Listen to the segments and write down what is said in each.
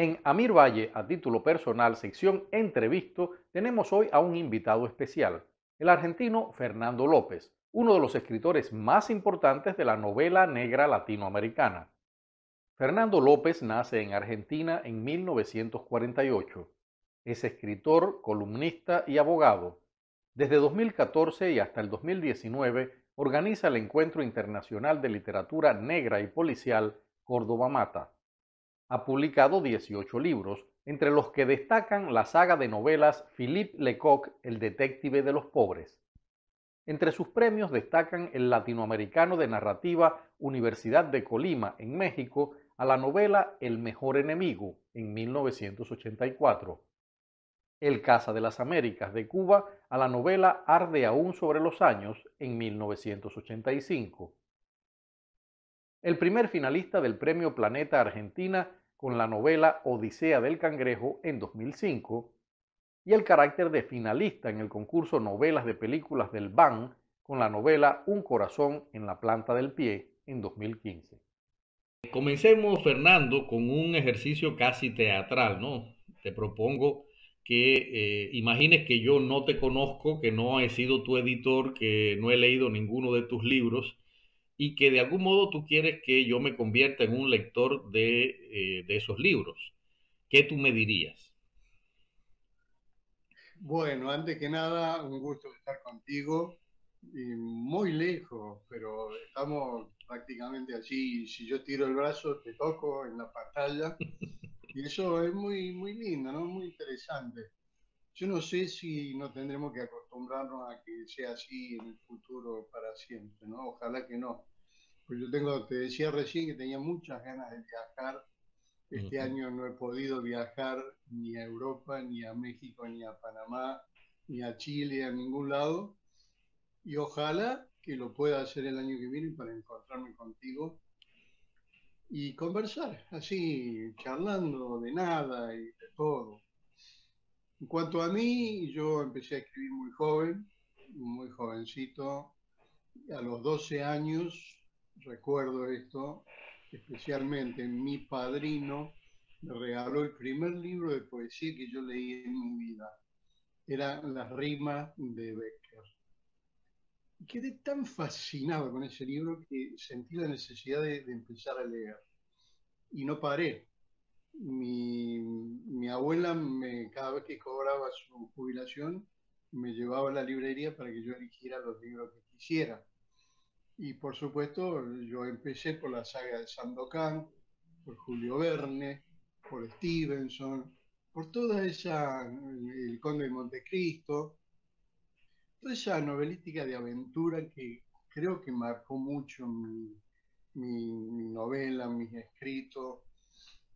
En Amir Valle, a título personal, sección Entrevisto, tenemos hoy a un invitado especial, el argentino Fernando López, uno de los escritores más importantes de la novela negra latinoamericana. Fernando López nace en Argentina en 1948. Es escritor, columnista y abogado. Desde 2014 y hasta el 2019 organiza el Encuentro Internacional de Literatura Negra y Policial Córdoba Mata. Ha publicado 18 libros, entre los que destacan la saga de novelas Philippe Lecoq, El detective de los pobres. Entre sus premios destacan el latinoamericano de narrativa Universidad de Colima, en México, a la novela El mejor enemigo, en 1984. El Casa de las Américas de Cuba, a la novela Arde aún sobre los años, en 1985. El primer finalista del Premio Planeta Argentina con la novela Odisea del Cangrejo en 2005, y el carácter de finalista en el concurso Novelas de Películas del BAN con la novela Un corazón en la planta del pie en 2015. Comencemos, Fernando, con un ejercicio casi teatral, ¿no? Te propongo que imagines que yo no te conozco, que no he sido tu editor, que no he leído ninguno de tus libros y que de algún modo tú quieres que yo me convierta en un lector de esos libros. ¿Qué tú me dirías? Bueno, antes que nada, un gusto estar contigo y muy lejos, pero estamos prácticamente allí. Si yo tiro el brazo, te toco en la pantalla y eso es muy lindo, ¿no? Muy interesante. Yo no sé si no tendremos que acostumbrarnos a que sea así en el futuro para siempre, ¿no? Ojalá que no. Pues te decía recién que tenía muchas ganas de viajar. Uh Este -huh. año no he podido viajar ni a Europa, ni a México, ni a Panamá, ni a Chile, a ningún lado. Y ojalá que lo pueda hacer el año que viene para encontrarme contigo y conversar, así, charlando de nada y de todo. En cuanto a mí, yo empecé a escribir muy jovencito. A los 12 años, recuerdo esto, especialmente mi padrino me regaló el primer libro de poesía que yo leí en mi vida. Eran las rimas de Becker. Y quedé tan fascinado con ese libro que sentí la necesidad de empezar a leer. Y no paré. Mi abuela, cada vez que cobraba su jubilación, me llevaba a la librería para que yo eligiera los libros que quisiera. Y por supuesto, yo empecé por la saga de Sandokan, por Julio Verne, por Stevenson, por toda esa, el Conde de Montecristo, toda esa novelística de aventura que creo que marcó mucho mi novela, mis escritos,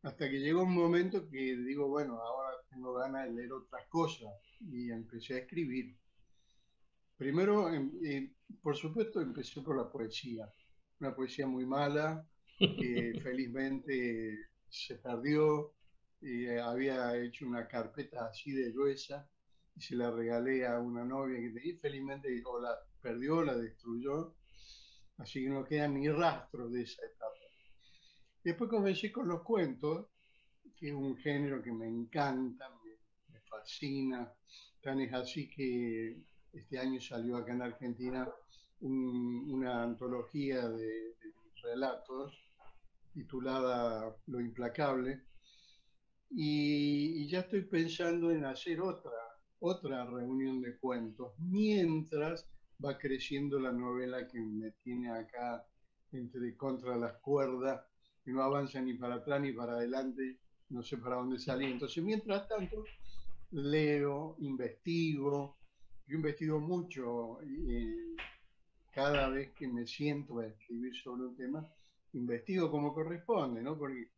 hasta que llegó un momento que digo, bueno, ahora tengo ganas de leer otras cosas y empecé a escribir. Primero, por supuesto, empecé por la poesía, una poesía muy mala que felizmente se perdió. Había hecho una carpeta así de gruesa y se la regalé a una novia que tenía, felizmente o la perdió o la destruyó, así que no queda ni rastro de esa etapa. Después comencé con los cuentos, que es un género que me encanta, me fascina. Tan es así que este año salió acá en Argentina una antología de relatos titulada Lo Implacable. Y ya estoy pensando en hacer otra reunión de cuentos, mientras va creciendo la novela que me tiene acá entre contra las cuerdas, que no avanza ni para atrás ni para adelante, no sé para dónde salir. Entonces, mientras tanto, leo, investigo, yo investigo mucho, cada vez que me siento a escribir sobre un tema, investigo como corresponde, ¿no? Porque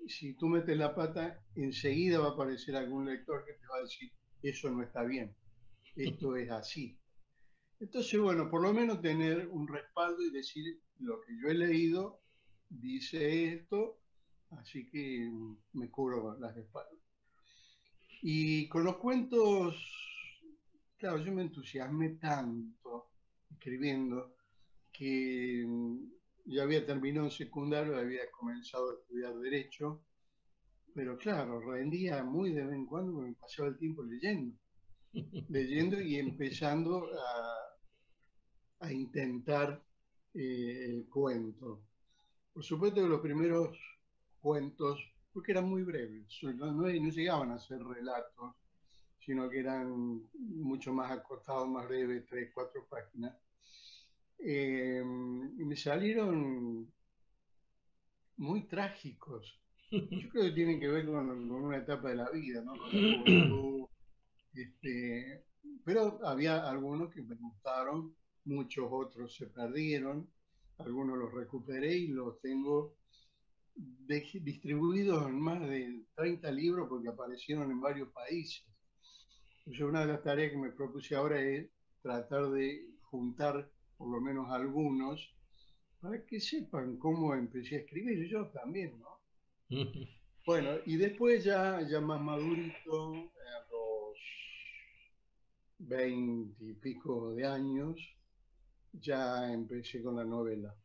si tú metes la pata, enseguida va a aparecer algún lector que te va a decir, eso no está bien, esto es así. Entonces, bueno, por lo menos tener un respaldo y decir lo que yo he leído dice esto, así que me cubro las espaldas. Y con los cuentos, claro, yo me entusiasmé tanto escribiendo que ya había terminado el secundario, había comenzado a estudiar Derecho pero claro, rendía muy de vez en cuando porque me pasaba el tiempo leyendo y empezando a intentar el cuento. Por supuesto que los primeros cuentos, porque eran muy breves, no llegaban a ser relatos, sino que eran mucho más acortados, más breves, 3, 4 páginas. Y me salieron muy trágicos. Yo creo que tienen que ver con una etapa de la vida, ¿no? Con la juventud. Este, pero había algunos que me gustaron, muchos otros se perdieron, algunos los recuperé y los tengo distribuidos en más de 30 libros porque aparecieron en varios países. Entonces, una de las tareas que me propuse ahora es tratar de juntar por lo menos algunos para que sepan cómo empecé a escribir yo también, ¿no? Bueno, y después ya más madurito, a los 20 y pico de años, ya empecé con la novela.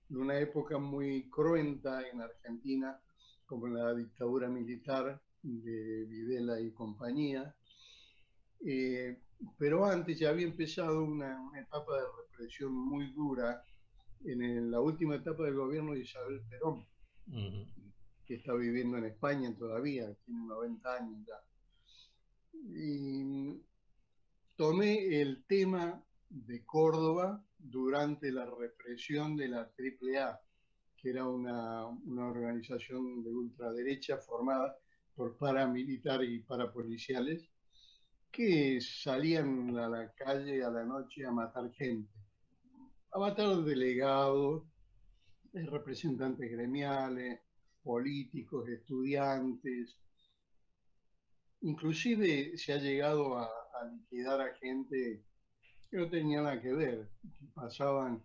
En una época muy cruenta en Argentina, como la dictadura militar de Videla y compañía, eh, pero antes ya había empezado una etapa de represión muy dura la última etapa del gobierno de Isabel Perón, que está viviendo en España todavía, tiene 90 años ya. Y tomé el tema de Córdoba durante la represión de la AAA, que era una organización de ultraderecha formada por paramilitares y parapoliciales que salían a la calle a la noche a matar gente, a matar delegados, representantes gremiales, políticos, estudiantes. Inclusive se ha llegado a liquidar a gente que no tenía nada que ver, que pasaban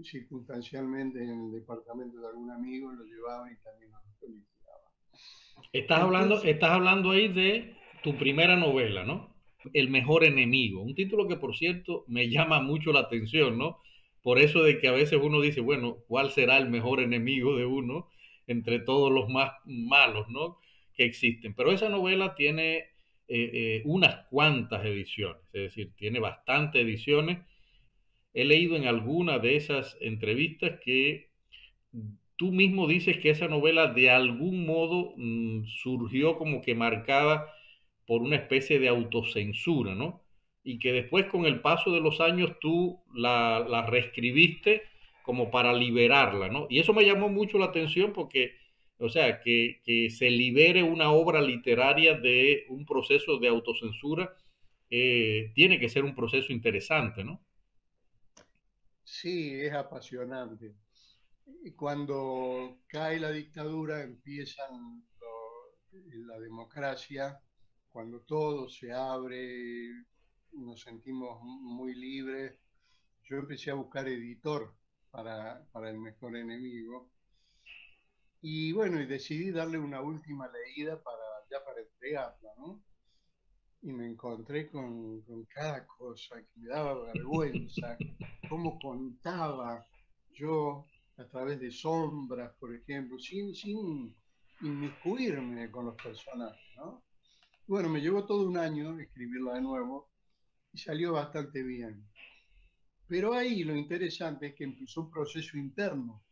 circunstancialmente en el departamento de algún amigo, lo llevaban y también lo liquidaban. Entonces, Estás hablando ahí de tu primera novela, ¿no? El mejor enemigo. Un título que, por cierto, me llama mucho la atención, ¿no? Por eso de que a veces uno dice, bueno, ¿cuál será el mejor enemigo de uno entre todos los más malos, ¿no? Que existen. Pero esa novela tiene unas cuantas ediciones, es decir, tiene bastantes ediciones. He leído en alguna de esas entrevistas que tú mismo dices que esa novela de algún modo surgió como que marcada por una especie de autocensura, ¿no? Y que después con el paso de los años tú la reescribiste como para liberarla, ¿no? Y eso me llamó mucho la atención porque, o sea, que se libere una obra literaria de un proceso de autocensura, tiene que ser un proceso interesante, ¿no? sí, es apasionante. Y cuando cae la dictadura, empiezan la democracia, cuando todo se abre, nos sentimos muy libres. Yo empecé a buscar editor para El Mejor Enemigo. Y bueno, y decidí darle una última leída ya para entregarla, ¿no? Y me encontré con cada cosa que me daba vergüenza, cómo contaba yo a través de sombras, por ejemplo, sin inmiscuirme con los personajes, ¿no? Bueno, me llevó todo un año escribirla de nuevo y salió bastante bien. Pero ahí lo interesante es que empezó un proceso interno.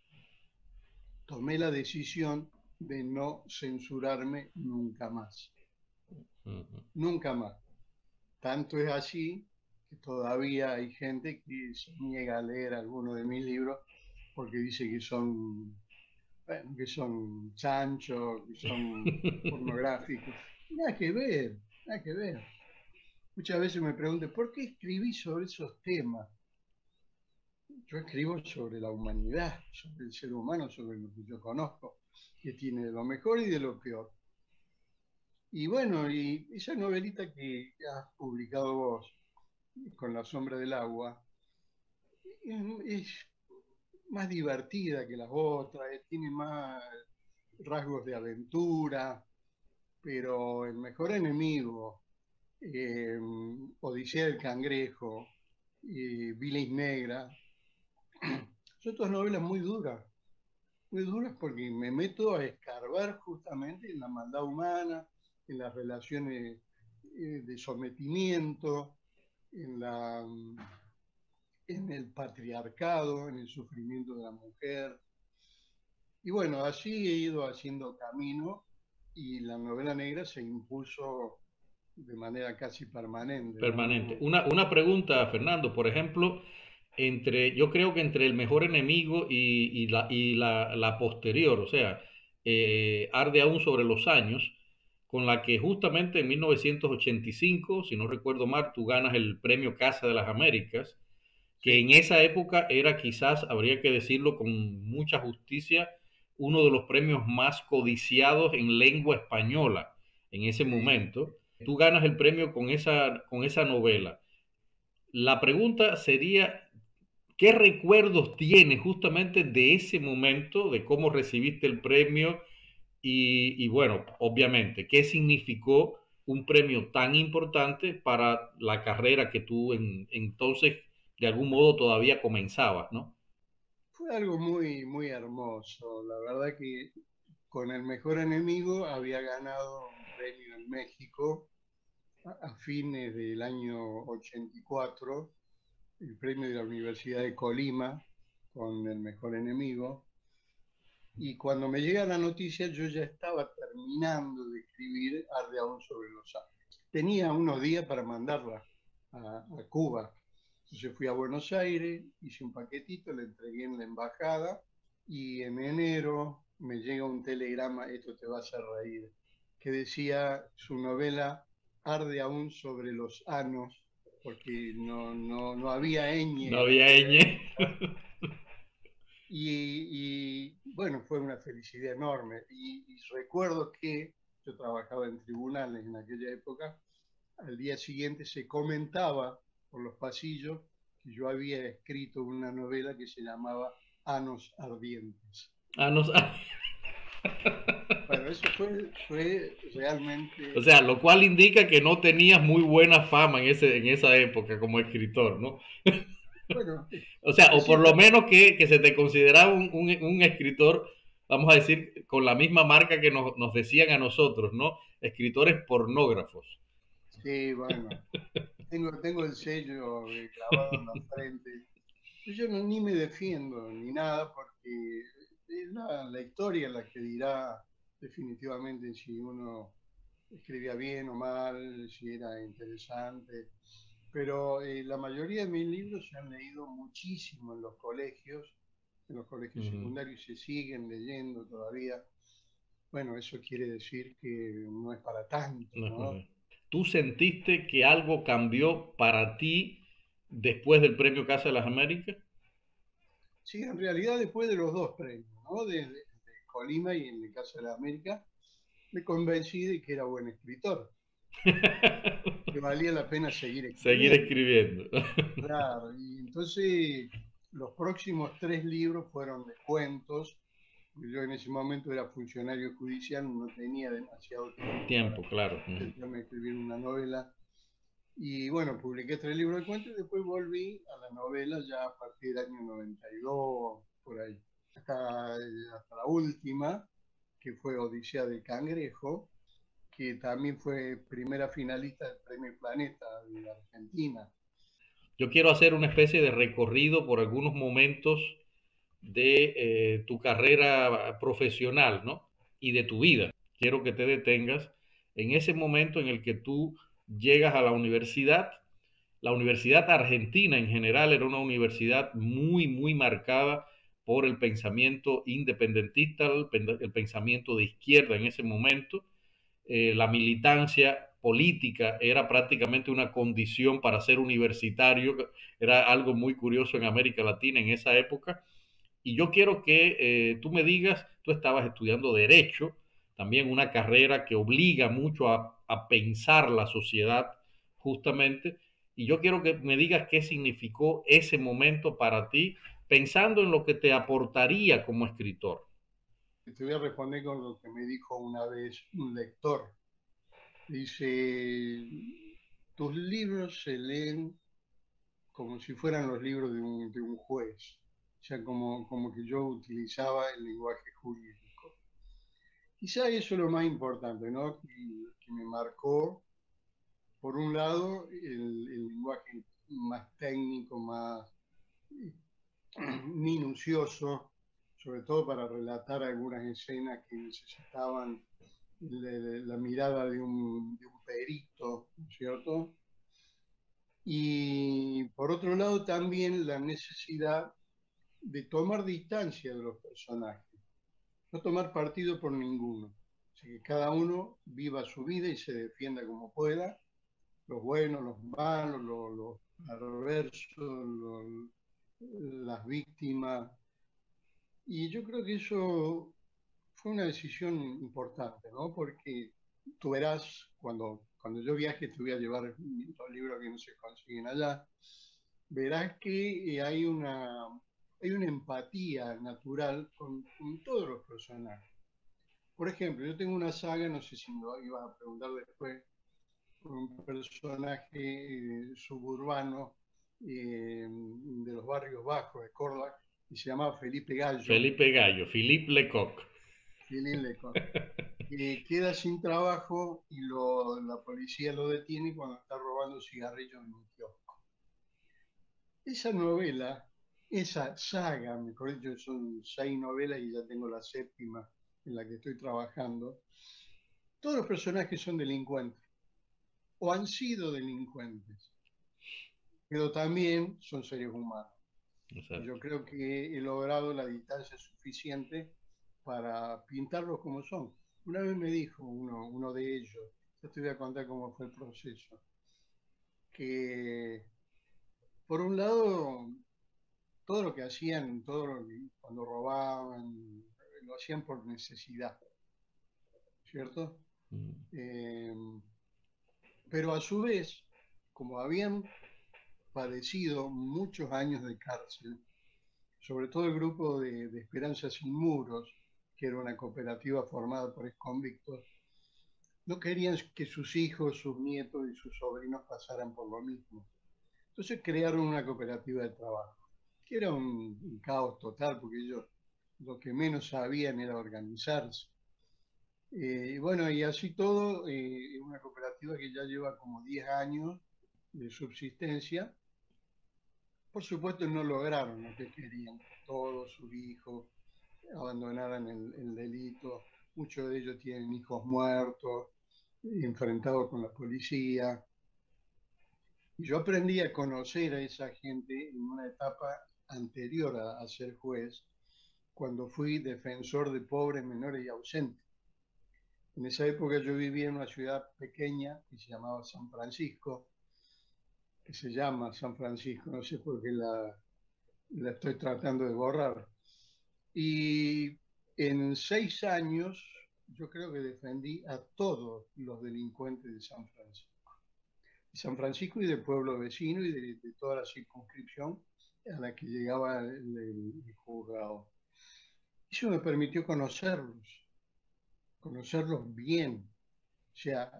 Tomé la decisión de no censurarme nunca más. Uh -huh. Nunca más. Tanto es así que todavía hay gente que se niega a leer algunos de mis libros porque dice bueno, que son chanchos, que son pornográficos. Nada que ver, nada que ver. Muchas veces me preguntan, ¿por qué escribí sobre esos temas? Yo escribo sobre la humanidad, sobre el ser humano, sobre lo que yo conozco, que tiene de lo mejor y de lo peor. Y bueno, y esa novelita que has publicado vos, Con la sombra del agua, es más divertida que las otras, tiene más rasgos de aventura, pero El Mejor Enemigo, eh, Odisea del Cangrejo, Bilis Negra, son todas novelas muy duras, muy duras porque me meto a escarbar justamente en la maldad humana, en las relaciones de sometimiento, en la, en el patriarcado, en el sufrimiento de la mujer. Y bueno, así he ido haciendo camino y la novela negra se impuso de manera casi permanente, ¿no? Permanente. Una pregunta, Fernando, por ejemplo, yo creo que entre el mejor enemigo y la posterior, o sea, Arde aún sobre los años, con la que justamente en 1985, si no recuerdo mal, tú ganas el premio Casa de las Américas, que en Sí, esa época era quizás, habría que decirlo con mucha justicia, uno de los premios más codiciados en lengua española en ese sí. momento. Tú ganas el premio con esa novela. La pregunta sería, ¿qué recuerdos tienes justamente de ese momento, de cómo recibiste el premio? Y bueno, obviamente, ¿qué significó un premio tan importante para la carrera que tú entonces de algún modo todavía comenzabas, ¿no? Fue algo muy, muy hermoso. La verdad que con El mejor enemigo había ganado un premio en México a fines del año 84, el premio de la Universidad de Colima con El mejor enemigo. Y cuando me llega la noticia, yo ya estaba terminando de escribir Arde aún sobre los Andes. Tenía unos días para mandarla a Cuba. Entonces fui a Buenos Aires, hice un paquetito, le entregué en la embajada y en enero me llega un telegrama, esto te va a hacer reír, que decía su novela Arde aún sobre los anos, porque no había ñ No en había aquella ñ. época. Bueno, fue una felicidad enorme. Y recuerdo que yo trabajaba en tribunales en aquella época, al día siguiente se comentaba por los pasillos que yo había escrito una novela que se llamaba Anos Ardientes. Ah, no, Bueno, eso fue o realmente, sea, lo cual indica que no tenías muy buena fama en esa época como escritor, ¿no? bueno, O sea, de o por lo cierta, menos que se te consideraba un escritor, vamos a decir, con la misma marca que nos decían a nosotros, ¿no? Escritores pornógrafos. sí, bueno, tengo el sello grabado en la frente. Yo ni me defiendo ni nada porque es la historia la que dirá definitivamente si uno escribía bien o mal, si era interesante. Pero la mayoría de mis libros se han leído muchísimo en los colegios Ujú. secundarios y se siguen leyendo todavía. Bueno, eso quiere decir que no es para tanto, No es ¿no? verdad. ¿Tú sentiste que algo cambió para ti después del premio Casa de las Américas? Sí, en realidad después de los dos premios, ¿no? De Colima y en el caso de la América, me convencí de que era buen escritor, que valía la pena seguir Seguir escribiendo. escribiendo. Claro, y entonces los próximos tres libros fueron de cuentos. Yo en ese momento era funcionario judicial, no tenía demasiado tiempo para Tiempo, claro. Ujú. sentarme a escribir una novela. Y bueno, publiqué tres libros de cuentos y después volví a la novela ya a partir del año 92, por ahí. Hasta la última, que fue Odisea del Cangrejo, que también fue primera finalista del Premio Planeta de Argentina. Yo quiero hacer una especie de recorrido por algunos momentos de tu carrera profesional, ¿no? Y de tu vida. Quiero que te detengas en ese momento en el que tú llegas a la universidad. La universidad argentina en general era una universidad muy, muy marcada por el pensamiento independentista, el pensamiento de izquierda en ese momento. La militancia política era prácticamente una condición para ser universitario, era algo muy curioso en América Latina en esa época. Y yo quiero que tú me digas, tú estabas estudiando derecho, también una carrera que obliga mucho a pensar la sociedad justamente, y yo quiero que me digas qué significó ese momento para ti, pensando en lo que te aportaría como escritor. Te voy a responder con lo que me dijo una vez un lector. Dice, tus libros se leen como si fueran los libros de un juez. O sea, como que yo utilizaba el lenguaje jurídico. Quizá eso es lo más importante, ¿no? Que me marcó, por un lado, el lenguaje más técnico, más minucioso, sobre todo para relatar algunas escenas que necesitaban la mirada de un perito, ¿no es cierto? Y por otro lado también la necesidad de tomar distancia de los personajes, no tomar partido por ninguno, o sea, que cada uno viva su vida y se defienda como pueda, los buenos, los malos, los perversos, las víctimas. Y yo creo que eso fue una decisión importante, ¿no? Porque tú verás, cuando yo viaje, te voy a llevar los libros que no se consiguen allá, verás que hay una empatía natural con todos los personajes. Por ejemplo, yo tengo una saga, no sé si me lo ibas a preguntar después, con un personaje suburbano de los barrios bajos de Córdoba, que se llamaba Felipe Gallo, Felipe Gallo, Philippe Lecoq. Philippe Lecoq, que queda sin trabajo y la policía lo detiene cuando está robando cigarrillos en un kiosco. Esa novela, esa saga, mejor dicho, son 6 novelas y ya tengo la séptima en la que estoy trabajando. Todos los personajes son delincuentes o han sido delincuentes, pero también son seres humanos. Y yo Exacto. creo que he logrado la distancia suficiente para pintarlos como son. Una vez me dijo uno de ellos, yo te voy a contar cómo fue el proceso, que por un lado, todo lo que hacían, cuando robaban, lo hacían por necesidad, ¿cierto? Mm. Eh, pero a su vez, como habían padecido muchos años de cárcel, sobre todo el grupo de Esperanza Sin Muros, que era una cooperativa formada por exconvictos, no querían que sus hijos, sus nietos y sus sobrinos pasaran por lo mismo. Entonces crearon una cooperativa de trabajo, que era un caos total, porque ellos lo que menos sabían era organizarse. Y bueno, y así todo, una cooperativa que ya lleva como 10 años de subsistencia. Por supuesto no lograron lo que querían, que todos sus hijos abandonaran el delito. Muchos de ellos tienen hijos muertos, enfrentados con la policía. Y yo aprendí a conocer a esa gente en una etapa anterior a ser juez, cuando fui defensor de pobres, menores y ausentes. En esa época yo vivía en una ciudad pequeña que se llamaba San Francisco, que se llama San Francisco, no sé por qué la estoy tratando de borrar. Y en 6 años yo creo que defendí a todos los delincuentes de San Francisco y del pueblo vecino y de toda la circunscripción a la que llegaba el juzgado. Eso me permitió conocerlos bien, o sea,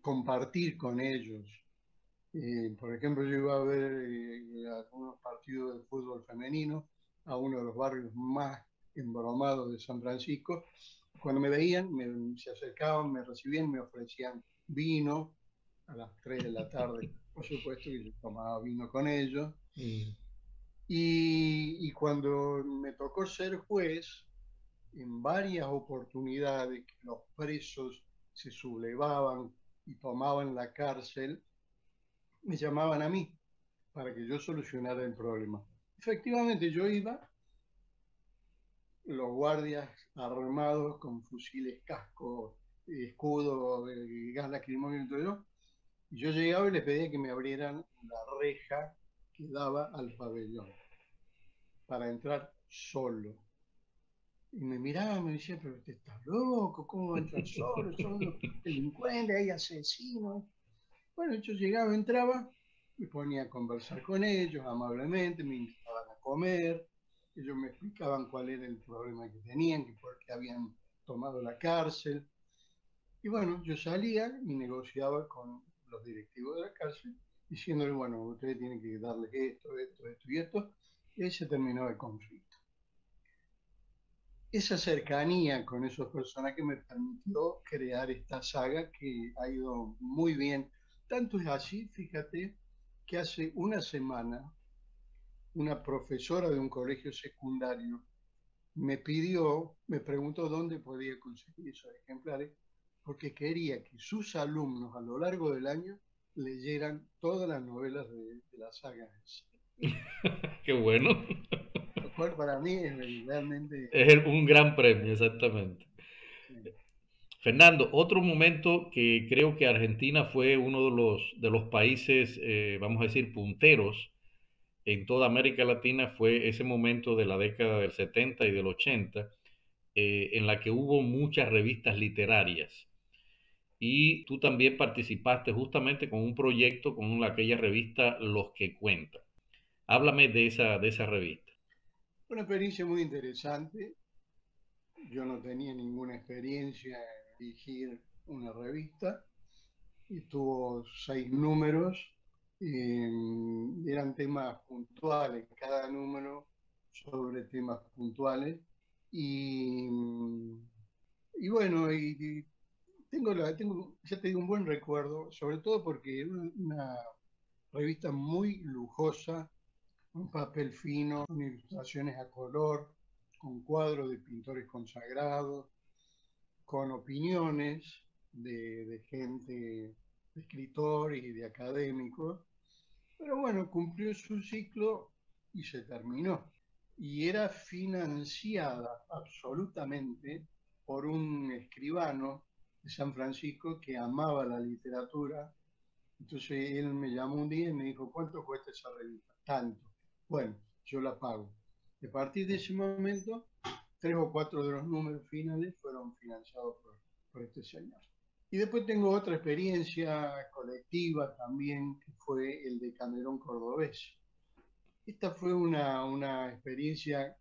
compartir con ellos. Por ejemplo, yo iba a ver algunos partidos de fútbol femenino a uno de los barrios más embromados de San Francisco. Cuando me veían, se acercaban, me recibían, me ofrecían vino a las 3 de la tarde. Por supuesto que yo tomaba vino con ellos. Mm. Y cuando me tocó ser juez, en varias oportunidades que los presos se sublevaban y tomaban la cárcel, me llamaban a mí para que yo solucionara el problema. Efectivamente, yo iba, los guardias armados con fusiles, cascos, escudo, gas lacrimógeno y todo eso, y yo llegaba y les pedía que me abrieran la reja que daba al pabellón para entrar solo. Y me miraba, me decía, pero usted está loco, ¿cómo va a entrar solo? Son los delincuentes, hay asesinos. Bueno, yo llegaba, entraba, me ponía a conversar con ellos amablemente, me invitaban a comer, ellos me explicaban cuál era el problema que tenían, que por qué habían tomado la cárcel. Y bueno, yo salía y negociaba con los directivos de la cárcel, diciéndole, bueno, ustedes tienen que darles esto, esto, esto y esto, Y ahí se terminó el conflicto. Esa cercanía con esos personajes me permitió crear esta saga que ha ido muy bien. Tanto es así, fíjate, que hace una semana una profesora de un colegio secundario me preguntó dónde podía conseguir esos ejemplares, porque quería que sus alumnos a lo largo del año leyeran todas las novelas de la saga. Qué bueno. Lo cual para mí es realmente... Es un gran premio, exactamente. Sí. Fernando, otro momento que creo que Argentina fue uno de los países, vamos a decir, punteros en toda América Latina fue ese momento de la década del 70 y del 80, en la que hubo muchas revistas literarias. Y tú también participaste justamente con un proyecto con aquella revista Los que Cuentan. Háblame de esa revista. Una experiencia muy interesante. Yo no tenía ninguna experiencia en dirigir una revista y tuvo 6 números. Eran temas puntuales, cada número sobre temas puntuales. Y, y bueno, ya te digo, un buen recuerdo, sobre todo porque era una revista muy lujosa, un papel fino, con ilustraciones a color, con cuadros de pintores consagrados, con opiniones de gente, de escritores y de académicos. Pero bueno, cumplió su ciclo y se terminó. Y era financiada absolutamente por un escribano de San Francisco que amaba la literatura. Entonces él me llamó un día y me dijo, ¿cuánto cuesta esa revista? Tanto. Bueno, yo la pago. Y a partir de ese momento, 3 o 4 de los números finales fueron financiados por este señor. Y después tengo otra experiencia colectiva también, que fue el de Camerón Cordobés. Esta fue una experiencia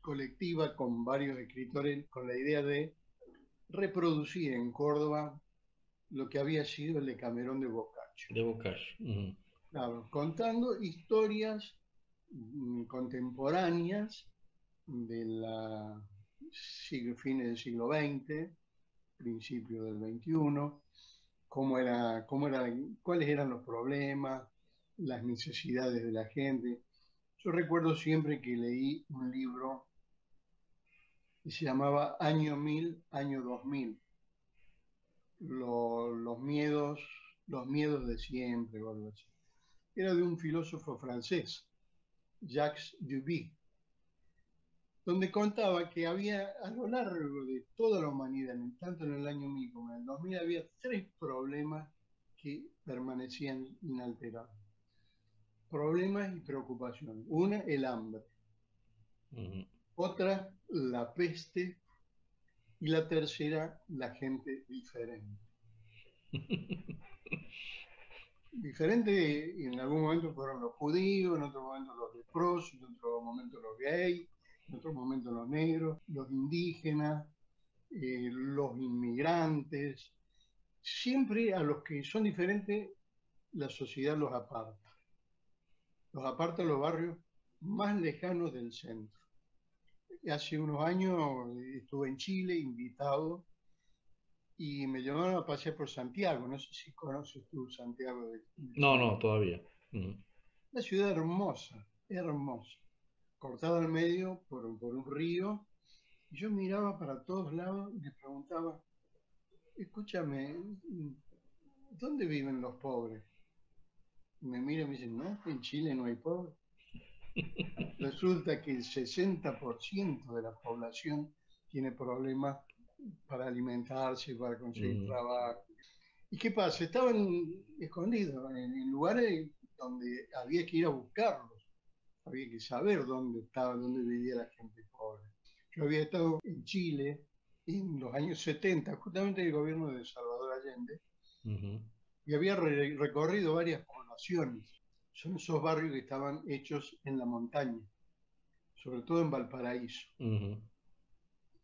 colectiva con varios escritores, con la idea de reproducir en Córdoba lo que había sido el de Camerón de Boccaccio. De Boccaccio. Uh-huh. Claro, contando historias contemporáneas de la fines del siglo XX, principio del XXI, cuáles eran los problemas, las necesidades de la gente. Yo recuerdo siempre que leí un libro que se llamaba Año 1000, Año 2000, los miedos de siempre, o algo así. Era de un filósofo francés, Jacques Duby, donde contaba que había a lo largo de toda la humanidad, tanto en el año 1000 como en el 2000, había 3 problemas que permanecían inalterados. Problemas y preocupaciones. Una, el hambre. Uh-huh. Otra, la peste. Y la tercera, la gente diferente. Diferente en algún momento fueron los judíos, en otro momento los leprosos, en otro momento los gays, en otro momento los negros, los indígenas, los inmigrantes. Siempre a los que son diferentes, la sociedad los aparta. Los aparta en los barrios más lejanos del centro. Hace unos años estuve en Chile invitado y me llamaron a pasear por Santiago. No sé si conoces tú Santiago de No, Chile. no, todavía. Uh-huh. Una ciudad hermosa, hermosa, cortada al medio por un río. Y yo miraba para todos lados y les preguntaba, escúchame, ¿dónde viven los pobres? Y me miran y me dicen, no, en Chile no hay pobres. Resulta que el 60% de la población tiene problemas para alimentarse, para conseguir trabajo. ¿Y qué pasa? Estaban escondidos en lugares donde había que ir a buscarlos. Había que saber dónde estaba, dónde vivía la gente pobre. Yo había estado en Chile en los años 70, justamente en el gobierno de Salvador Allende, uh-huh, y había recorrido varias poblaciones. Son esos barrios que estaban hechos en la montaña, sobre todo en Valparaíso. Uh-huh.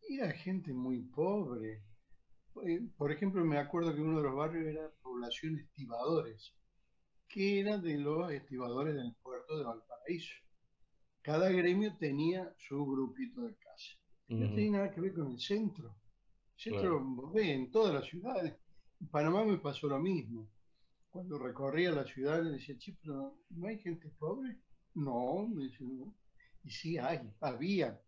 Y era gente muy pobre. Por ejemplo, me acuerdo que uno de los barrios era población estibadores, que era de los estibadores del puerto de Valparaíso. cada gremio tenía su grupito de casa. No tenía nada que ver con el centro. El centro, vos ves, en todas las ciudades. En Panamá me pasó lo mismo. Cuando recorría la ciudad le decía, che, pero ¿no hay gente pobre? No, me dice, no. Y sí había,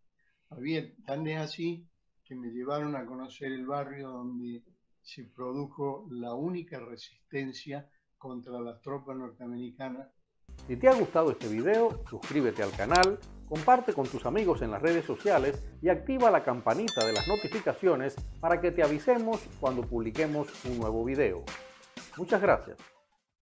tan es así que me llevaron a conocer el barrio donde se produjo la única resistencia contra las tropas norteamericanas. Si te ha gustado este video, suscríbete al canal, comparte con tus amigos en las redes sociales y activa la campanita de las notificaciones para que te avisemos cuando publiquemos un nuevo video. Muchas gracias.